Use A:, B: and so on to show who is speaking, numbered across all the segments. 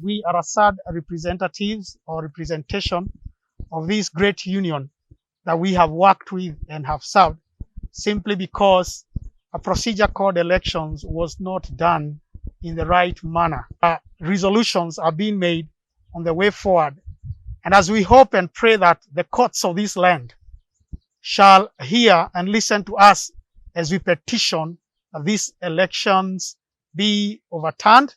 A: we are sad representatives or representation of this great union that we have worked with and have served, simply because a procedure called elections was not done in the right manner. Resolutions are being made on the way forward. And as we hope and pray that the courts of this land shall hear and listen to us as we petition that these elections be overturned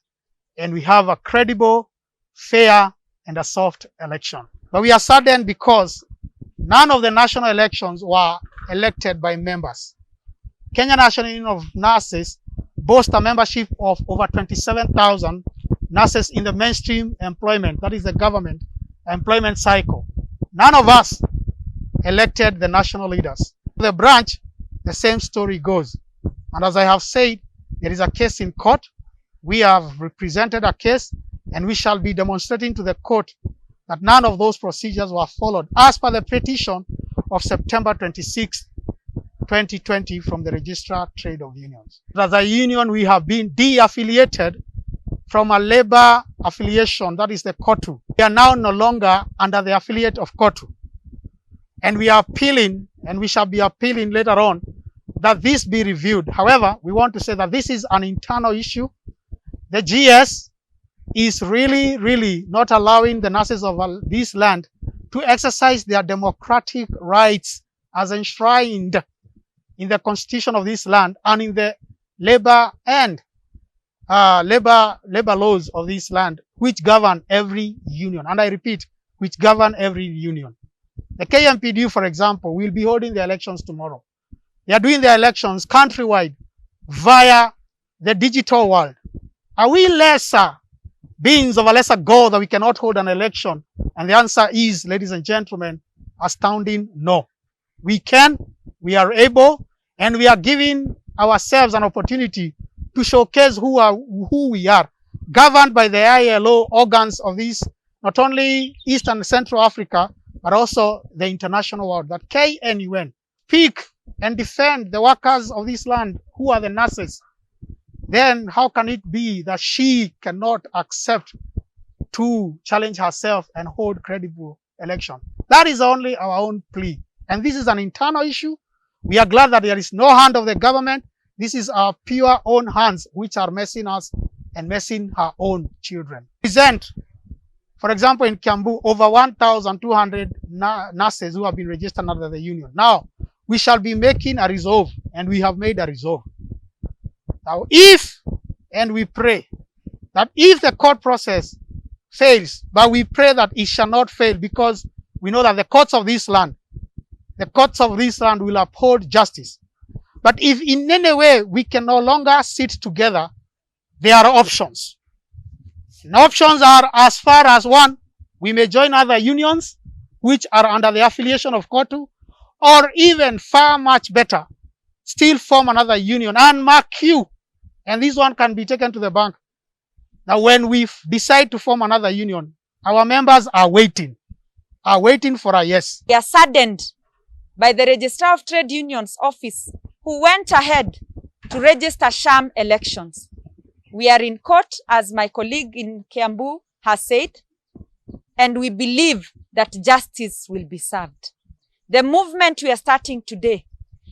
A: and we have a credible, fair, and a soft election. But we are saddened because none of the national elections were elected by members. Kenya National Union of Nurses boasts a membership of over 27,000 nurses in the mainstream employment, that is the government employment cycle. None of us elected the national leaders. The branch, the same story goes. And as I have said, there is a case in court. We have represented a case and we shall be demonstrating to the court that none of those procedures were followed as per the petition of September 26, 2020 from the Registrar Trade of Unions. As a union, we have been de-affiliated from a labor affiliation, that is the Cotu. We are now no longer under the affiliate of Cotu. And we are appealing, and we shall be appealing later on, that this be reviewed. However, we want to say that this is an internal issue. The GS is really not allowing the nurses of this land to exercise their democratic rights as enshrined in the constitution of this land and in the labor and labor laws of this land, which govern every union. And I repeat, which govern every union. The KMPDU, for example, will be holding the elections tomorrow. They are doing the elections countrywide via the digital world. Are we lesser beings of a lesser God that we cannot hold an election? And the answer is, ladies and gentlemen, astounding no. We can, we are able, and we are giving ourselves an opportunity to showcase who we are, governed by the ILO organs of this, not only East and Central Africa, but also the international world, that KNUN speak and defend the workers of this land who are the nurses. Then how can it be that she cannot accept to challenge herself and hold credible election? That is only our own plea. And this is an internal issue. We are glad that there is no hand of the government. This is our pure own hands which are messing us and messing her own children. Present, for example, in Kiambu, over 1,200 nurses who have been registered under the union. Now, we shall be making a resolve, and we have made a resolve. Now, if, and we pray, that if the court process fails, but we pray that it shall not fail, because we know that the courts of this land will uphold justice. But if in any way we can no longer sit together, there are options. And options are as far as one, we may join other unions which are under the affiliation of Cotu, or even far much better, still form another union and mark you. And this one can be taken to the bank. Now when we decide to form another union, our members are waiting for a yes.
B: We are saddened by the Registrar of Trade Unions office who went ahead to register sham elections. We are in court, as my colleague in Kiambu has said, and we believe that justice will be served. The movement we are starting today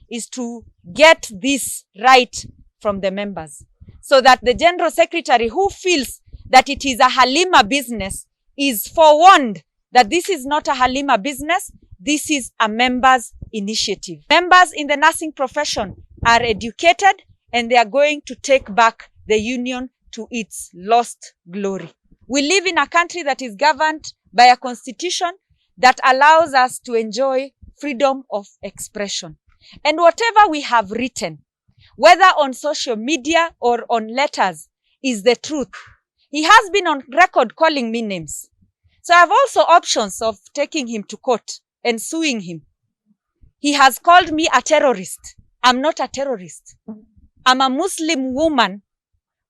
B: is to get this right from the members, so that the General Secretary who feels that it is a Halima business is forewarned that this is not a Halima business, this is a members' initiative. Members in the nursing profession are educated and they are going to take back the union to its lost glory. We live in a country that is governed by a constitution that allows us to enjoy freedom of expression. And whatever we have written, whether on social media or on letters, is the truth. He has been on record calling me names. So I have also options of taking him to court and suing him. He has called me a terrorist. I'm not a terrorist. I'm a Muslim woman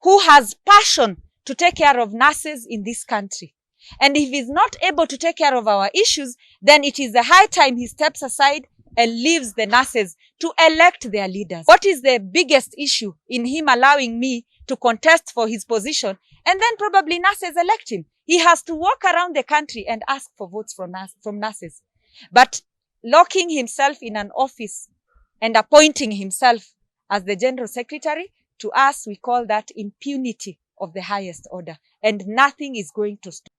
B: who has passion to take care of nurses in this country. And if he's not able to take care of our issues, then it is the high time he steps aside and leaves the nurses to elect their leaders. What is the biggest issue in him allowing me to contest for his position and then probably nurses elect him? He has to walk around the country and ask for votes from nurses. But locking himself in an office and appointing himself as the general secretary, to us, we call that impunity of the highest order. And nothing is going to stop.